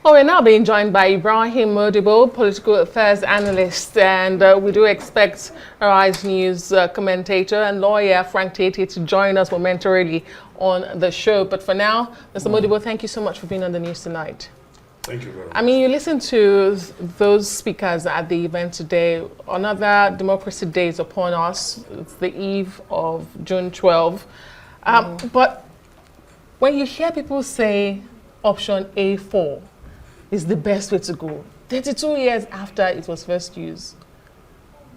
Well, we're now being joined by Ibrahim Modibo, political affairs analyst, and we do expect Arise News commentator and lawyer Frank Tietie to join us momentarily on the show. But for now, Mr. Modibo, thank you so much for being on the news tonight. Thank you very much. I mean, you listen to those speakers at the event today. Another Democracy Day is upon us. It's the eve of June 12. But when you hear people say option A4 is the best way to go, 32 years after it was first used,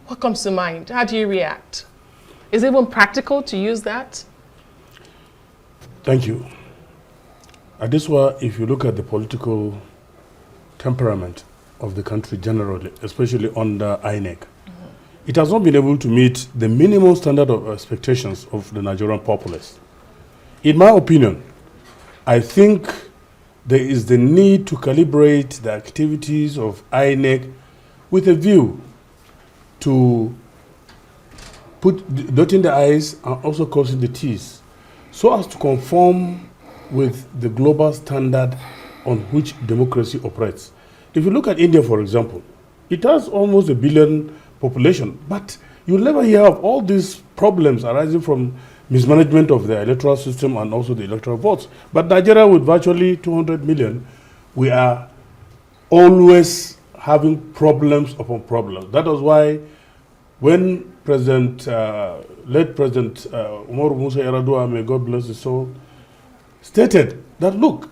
what comes to mind? How do you react? Is it even practical to use that? Thank you. This one, if you look at the political temperament of the country generally, especially under INEC, it has not been able to meet the minimum standard of expectations of the Nigerian populace. In my opinion, I think there is the need to calibrate the activities of INEC with a view to dotting the I's and also crossing the T's, so as to conform with the global standard on which democracy operates. If you look at India, for example, it has almost 1 billion population, but you'll never hear of all these problems arising from mismanagement of the electoral system and also the electoral votes. But Nigeria, with virtually 200 million, we are always having problems upon problems. That was why when late President Umaru Musa Yar'Adua, may God bless his soul, stated that, look,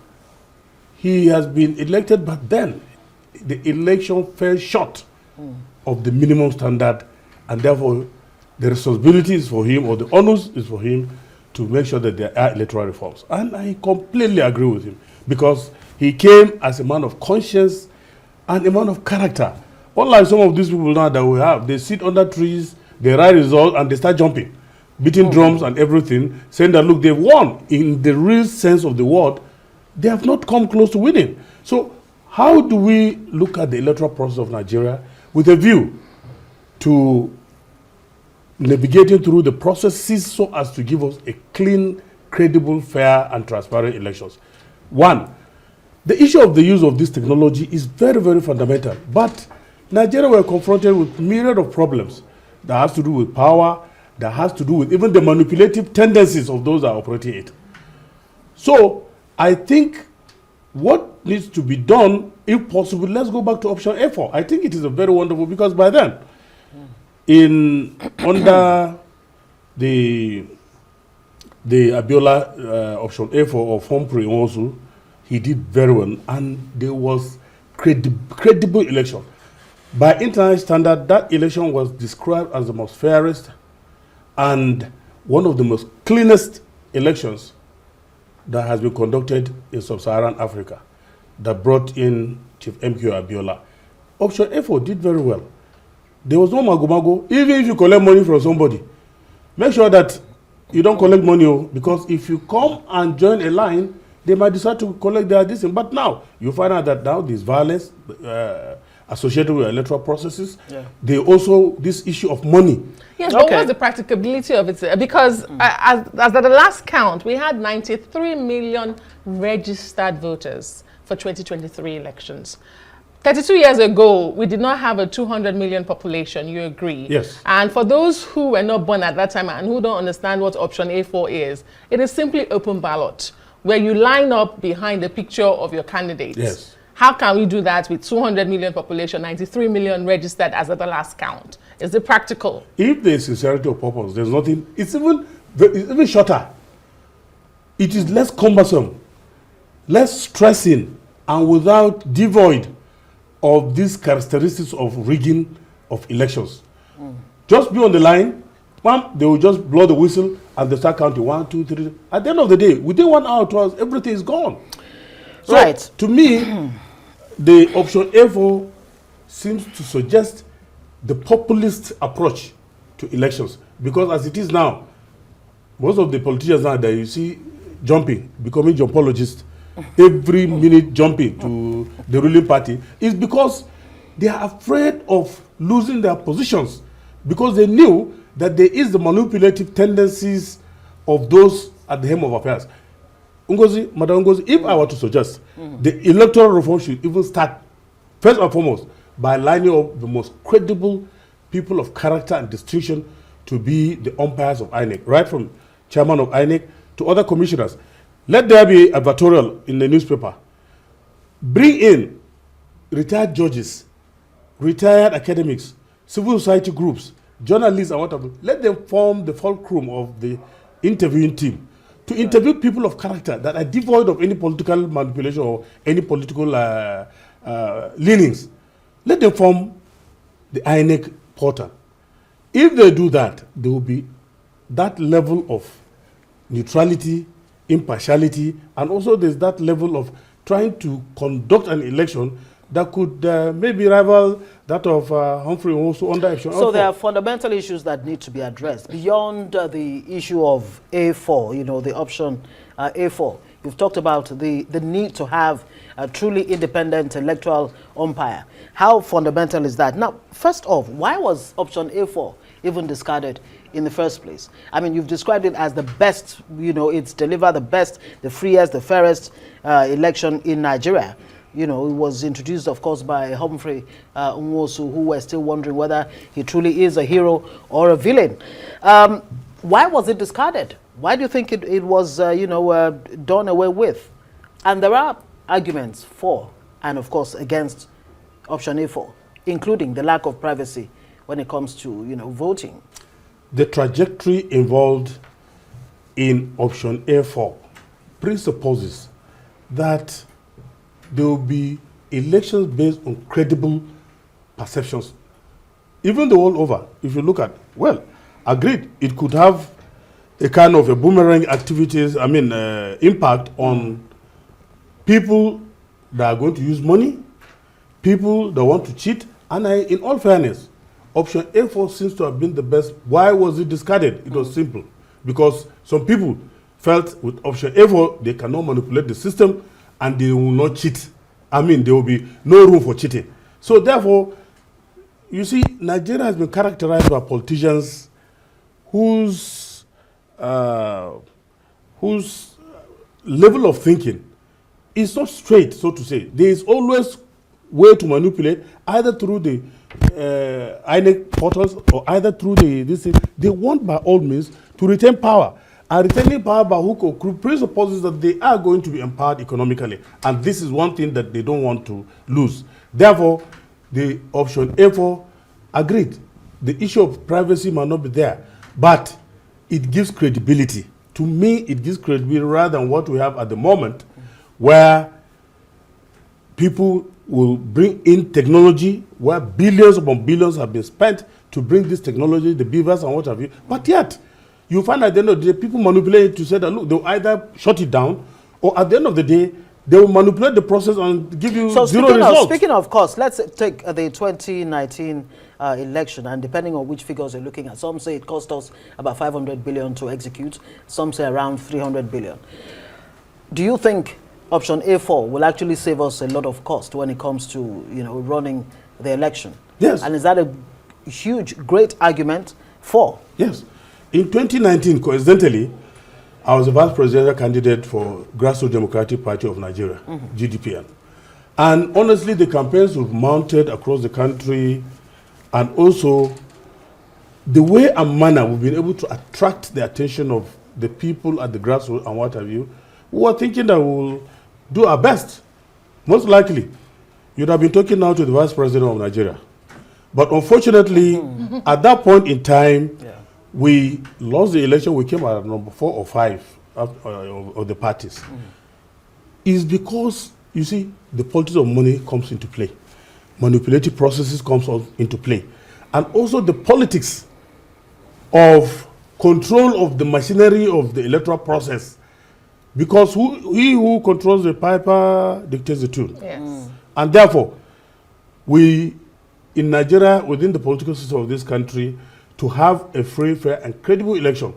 he has been elected, but then the election fell short of the minimum standard, and therefore the responsibility is for him, or the onus is for him, to make sure that there are electoral reforms. And I completely agree with him, because he came as a man of conscience and a man of character. Unlike some of these people now that we have, they sit under trees, they write results, and they start jumping, beating drums and everything, saying that, look, they've won. In the real sense of the word, they have not come close to winning. So how do we look at the electoral process of Nigeria with a view to navigating through the processes so as to give us a clean, credible, fair, and transparent elections? One, the issue of the use of this technology is very, very fundamental. But Nigeria were confronted with myriad of problems that has to do with power, that has to do with even the manipulative tendencies of those that are operating it. So I think what needs to be done, if possible, let's go back to option A4. I think it is a very wonderful, because by then, under the Abiola option A4 of Humphrey also, he did very well, and there was credible election. By international standard, that election was described as the most fairest and one of the most cleanest elections that has been conducted in sub-Saharan Africa, that brought in Chief MQ Abiola. Option A4 did very well. There was no mago-mago. Even if you collect money from somebody, make sure that you don't collect money, because if you come and join a line, they might decide to collect their distance. But now, you find out that now there's violence associated with electoral processes. Yeah. They also, this issue of money. Yes, but what's the practicability of it? Because as at the last count, we had 93 million registered voters for 2023 elections. 32 years ago, we did not have a 200 million population, you agree? Yes. And for those who were not born at that time and who don't understand what option A4 is, it is simply open ballot, where you line up behind the picture of your candidates. Yes. How can we do that with 200 million population, 93 million registered as at the last count? Is it practical? If there is sincerity of purpose, there's nothing, it's even shorter. It is less cumbersome, less stressing, and without devoid of these characteristics of rigging of elections. Just be on the line, they will just blow the whistle and they start counting 1, 2, 3. At the end of the day, within 1 hour, 2 hours, everything is gone. So right. To me, the option A4 seems to suggest the populist approach to elections, because as it is now, most of the politicians now that you see jumping, becoming jumpologists, every minute jumping to the ruling party, is because they are afraid of losing their positions, because they knew that there is the manipulative tendencies of those at the helm of affairs. Ngozi, Madam Ngozi, if I were to suggest, the electoral reform should even start, first and foremost, by lining up the most credible people of character and distinction to be the umpires of INEC, right from chairman of INEC to other commissioners. Let there be advertorial in the newspaper. Bring in retired judges, retired academics, civil society groups, journalists and whatever. Let them form the fulcrum of the interviewing team to interview people of character that are devoid of any political manipulation or any political leanings. Let them form the INEC portal. If they do that, there will be that level of neutrality, impartiality, and also there's that level of trying to conduct an election that could maybe rival that of Humphrey also under action. So there are fundamental issues that need to be addressed beyond the issue of A4, you know, the option A4. You've talked about the need to have a truly independent electoral umpire. How fundamental is that? Now, first off, why was option A4 even discarded in the first place? I mean, you've described it as the best, you know, it's delivered the best, the freest, the fairest election in Nigeria. You know, it was introduced, of course, by Humphrey Nwosu, who were still wondering whether he truly is a hero or a villain. Why was it discarded? Why do you think it was, done away with? And there are arguments for and, of course, against option A4, including the lack of privacy when it comes to, you know, voting. The trajectory involved in option A4 presupposes that there will be elections based on credible perceptions. Even the world over, if you look at, well, agreed, it could have a kind of a boomerang activities, impact on people that are going to use money, people that want to cheat, and in all fairness, option A4 seems to have been the best. Why was it discarded? It was simple. Because some people felt with option A4, they cannot manipulate the system and they will not cheat. I mean, there will be no room for cheating. So therefore, you see, Nigeria has been characterized by politicians whose level of thinking is not straight, so to say. There is always way to manipulate, either through the INEC portals or either through this thing. They want by all means to retain power. And retaining power by hook or crook presupposes that they are going to be empowered economically. And this is one thing that they don't want to lose. Therefore, the option A4 agreed. The issue of privacy might not be there, but it gives credibility. To me, it gives credibility rather than what we have at the moment, where people will bring in technology, where billions upon billions have been spent to bring this technology, the beavers and what have you. But yet, you find at the end of the day, people manipulate it to say that, look, they'll either shut it down, or at the end of the day, they will manipulate the process and give you zero results. Speaking of cost, let's take the 2019 election, and depending on which figures you're looking at, some say it cost us about 500 billion to execute, some say around 300 billion. Do you think option A4 will actually save us a lot of cost when it comes to, you know, running the election? Yes. And is that a huge, great argument for? Yes. In 2019, coincidentally, I was a vice presidential candidate for Grassroots Democratic Party of Nigeria, GDPN. And honestly, the campaigns we've mounted across the country, and also the way and manner we've been able to attract the attention of the people at the grassroots and what have you, we were thinking that we'll do our best. Most likely, you'd have been talking now to the vice president of Nigeria. But unfortunately, at that point in time, we lost the election. We came at number 4 or 5 of the parties. Is because, you see, the politics of money comes into play. Manipulative processes comes into play. And also the politics of control of the machinery of the electoral process. Because he who controls the piper dictates the tune. Yes. And therefore, we, in Nigeria, within the political system of this country, to have a free, fair, and credible election,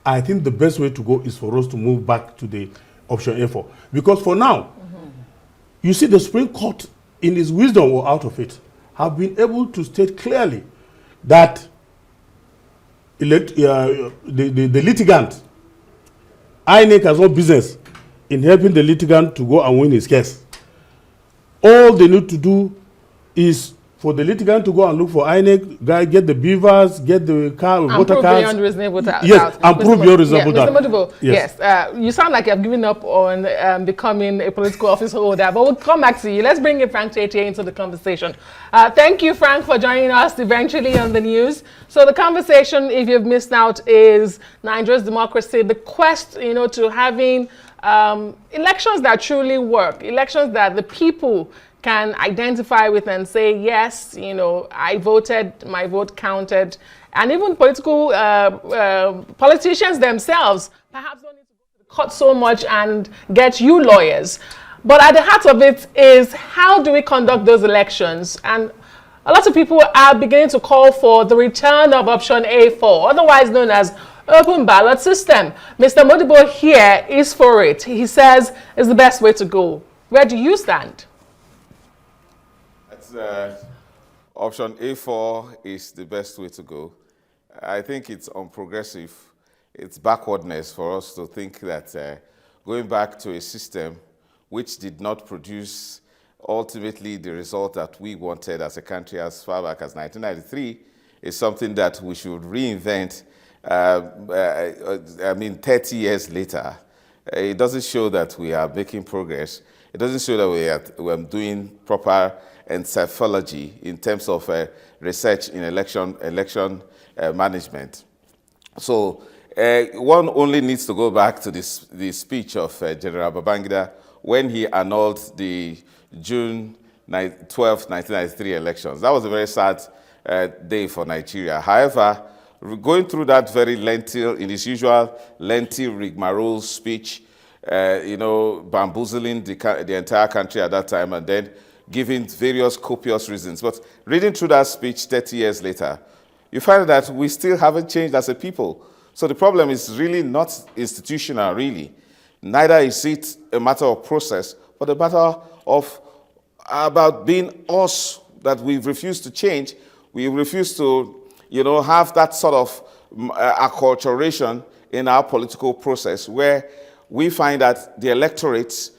I think the best way to go is for us to move back to the option A4. Because for now, you see the Supreme Court, in its wisdom or out of it, have been able to state clearly that the litigant, INEC has no business in helping the litigant to go and win his case. All they need to do is for the litigant to go and look for INEC, get the beavers, get the car, and voter prove cards. beyond reasonable doubt. Yes, and prove beyond reasonable doubt. Mr. Modibo, Yes. yes, you sound like you've given up on becoming a political office holder, but we'll come back to you. Let's bring in Frank Tietie into the conversation. Thank you, Frank, for joining us eventually on the news. So the conversation, if you've missed out, is Nigeria's democracy, the quest, to having elections that truly work, elections that the people can identify with and say, yes, I voted, my vote counted. And even political politicians themselves perhaps don't need to go to the court so much and get you lawyers. But at the heart of it is, how do we conduct those elections? And a lot of people are beginning to call for the return of option A4, otherwise known as open ballot system. Mr. Modibo here is for it. He says it's the best way to go. Where do you stand? Option A4 is the best way to go. I think it's unprogressive. It's backwardness for us to think that going back to a system which did not produce ultimately the result that we wanted as a country as far back as 1993 is something that we should reinvent. 30 years later. It doesn't show that we are making progress. It doesn't show that we are doing proper encephalogy in terms of research in election management. So one only needs to go back to the speech of General Babangida when he annulled the June 12, 1993 elections. That was a very sad day for Nigeria. However, going through that very lengthy, in his usual lengthy rigmarole speech, bamboozling the entire country at that time and then giving various copious reasons. But reading through that speech 30 years later, you find that we still haven't changed as a people. So the problem is really not institutional, really. Neither is it a matter of process, but a matter of about being us, that we've refused to change. We refuse to have that sort of acculturation in our political process where we find that the electorates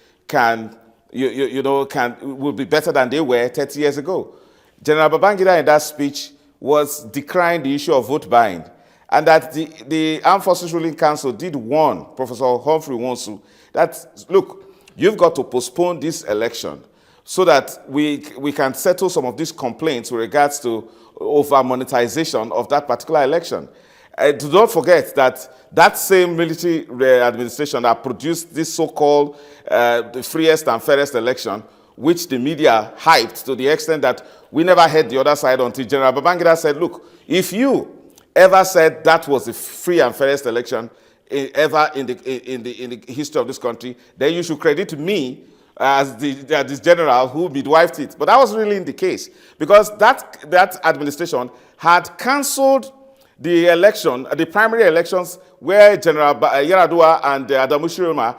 will be better than they were 30 years ago. General Babangida in that speech was decrying the issue of vote buying, and that the Armed Forces Ruling Council did warn Professor Humphrey Wonsu that, look, you've got to postpone this election so that we can settle some of these complaints with regards to over monetization of that particular election. Do not forget that same military administration that produced this so-called the freest and fairest election, which the media hyped to the extent that we never heard the other side until General Babangida said, look, if you ever said that was the free and fairest election ever in the history of this country, then you should credit me as this general who midwifed it. But that was really in the case, because that administration had cancelled the election, the primary elections where General Yaradua and Adamu Shiroma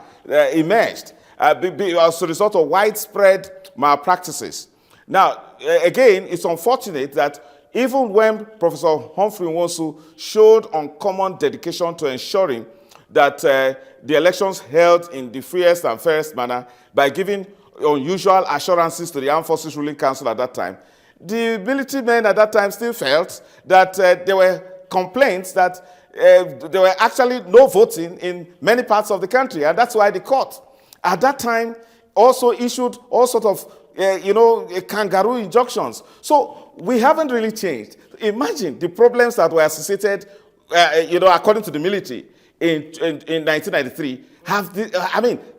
emerged as a result of widespread malpractices. Now, again, it's unfortunate that even when Professor Humphrey Wonsu showed uncommon dedication to ensuring that the elections held in the freest and fairest manner by giving unusual assurances to the Armed Forces Ruling Council at that time, the military men at that time still felt that there were complaints that there were actually no voting in many parts of the country, and that's why the court at that time also issued all sorts of kangaroo injunctions. So we haven't really changed. Imagine the problems that were associated, according to the military in 1993,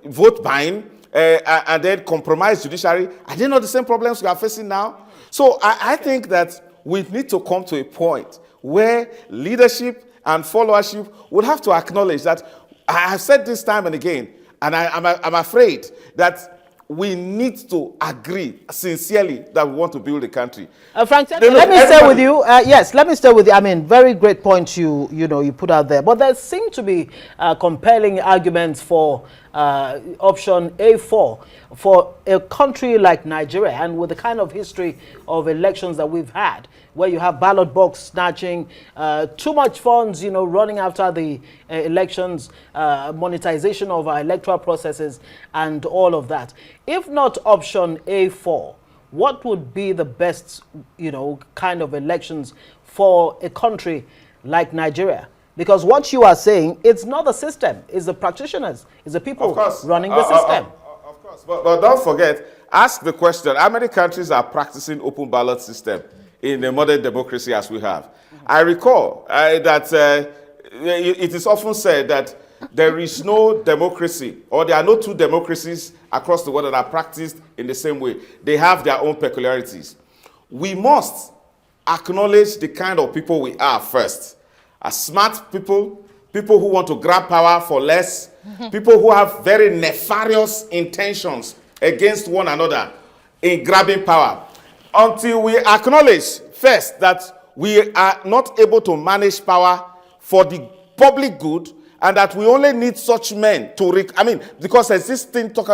vote buying and then compromised judiciary. Are they not the same problems we are facing now? So I think that we need to come to a point where leadership and followership would have to acknowledge that, I have said this time and again, and I'm afraid that we need to agree sincerely that we want to build a country. Frank, let me stay with you. Yes, let me stay with you. Very great point you put out there. But there seem to be compelling arguments for option A4 for a country like Nigeria, and with the kind of history of elections that we've had, where you have ballot box snatching, too much funds, running after the elections, monetization of our electoral processes, and all of that. If not option A4, what would be the best, kind of elections for a country like Nigeria? Because what you are saying, it's not the system, it's the practitioners, it's the people running the system. Of course, but don't forget, ask the question, how many countries are practicing open ballot system in a modern democracy as we have? I recall that it is often said that there is no democracy, or there are no two democracies across the world that are practiced in the same way. They have their own peculiarities. We must acknowledge the kind of people we are first. As smart people, people who want to grab power for less, people who have very nefarious intentions against one another in grabbing power. Until we acknowledge first that we are not able to manage power for the public good, and that we only need such men to, because there's this thing talked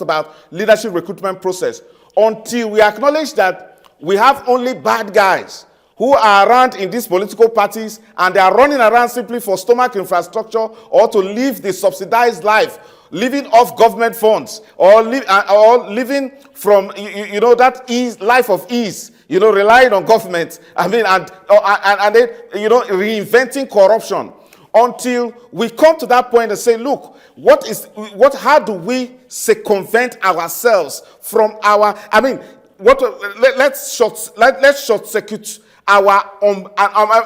about leadership recruitment process. Until we acknowledge that we have only bad guys who are around in these political parties, and they are running around simply for stomach infrastructure, or to live the subsidized life, living off government funds, or living from that life of ease, relying on government. and then reinventing corruption. Until we come to that point and say, look, how do we circumvent ourselves from our, let's short circuit our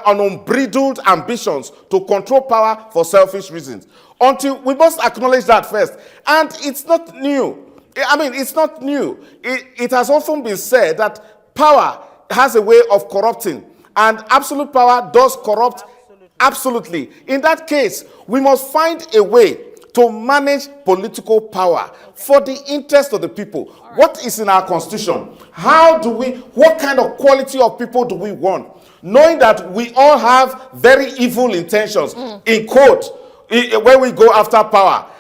unbridled ambitions to control power for selfish reasons. Until we must acknowledge that first. And it's not new. It's not new. It has often been said that power has a way of corrupting, and absolute power does corrupt. Absolutely. In that case, we must find a way to manage political power for the interest of the people. What is in our constitution? What kind of quality of people do we want? Knowing that we all have very evil intentions, in quote, when we go after power.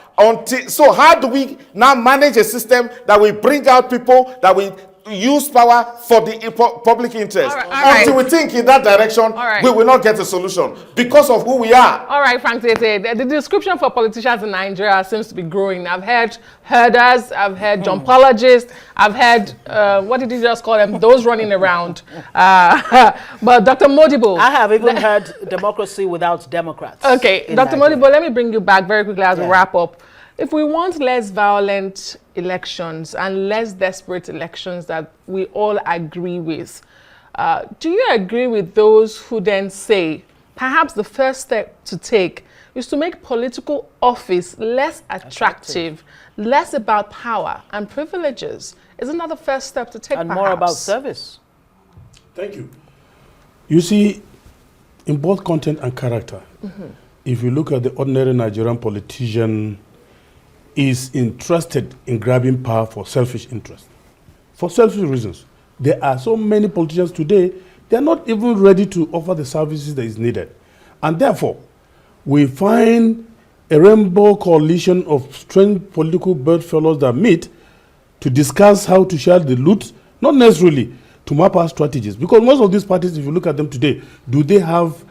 So how do we now manage a system that will bring out people that will use power for the public interest? Until we think in that direction, we will not get a solution because of who we are. All right, Frank Tietie, the description for politicians in Nigeria seems to be growing. I've heard herders, I've heard jumpologists, I've heard, what did you just call them? Those running around. But Dr. Modibo. I have even heard democracy without Democrats. Okay, Dr. Modibo, let me bring you back very quickly as we wrap up. If we want less violent elections and less desperate elections that we all agree with, do you agree with those who then say perhaps the first step to take is to make political office less attractive, less about power and privileges? Isn't that the first step to take, and perhaps? More about service? Thank you. You see, in both content and character, if you look at the ordinary Nigerian politician, is interested in grabbing power for selfish interest. For selfish reasons. There are so many politicians today, they are not even ready to offer the services that is needed. And therefore, we find a rainbow coalition of strange political bedfellows that meet to discuss how to share the loot, not necessarily to map out strategies. Because most of these parties, if you look at them today, do they have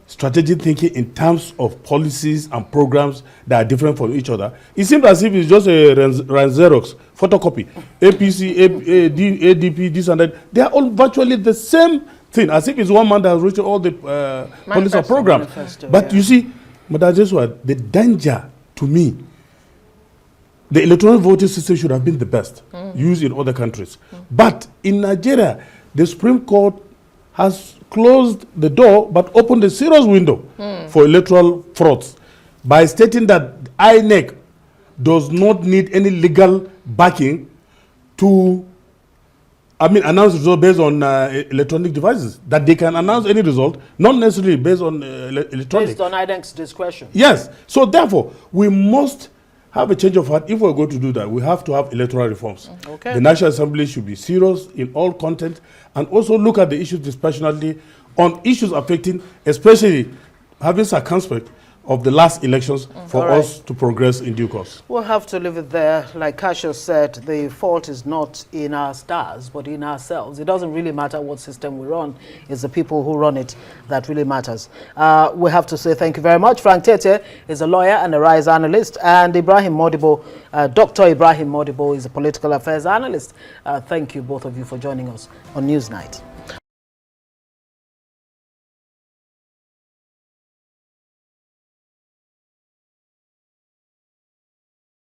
strategic thinking in terms of policies and programs that are different from each other? It seems as if it's just a Xerox photocopy. APC, ADP, this and that. They are all virtually the same thing, as if it's one man that has written all the policy programs. But you see, Madam Jesua, the danger to me, the electronic voting system should have been the best used in other countries. But in Nigeria, the Supreme Court has closed the door but opened a serious window for electoral frauds by stating that INEC does not need any legal backing to announce results based on electronic devices, that they can announce any result, not necessarily based on electronic. Based on INEC's discretion. Yes. So therefore, we must have a change of heart. If we're going to do that, we have to have electoral reforms. Okay. The National Assembly should be serious in all content and also look at the issues dispassionately on issues affecting, especially having circumspect, of the last elections for All right. us to progress in due course. We'll have to leave it there. Like Cassius said, the fault is not in our stars, but in ourselves. It doesn't really matter what system we run. It's the people who run it that really matters. We have to say thank you very much. Frank Tietie is a lawyer and a RISE analyst, and Ibrahim Modibo, Dr. Ibrahim Modibo is a political affairs analyst. Thank you, both of you, for joining us on Newsnight.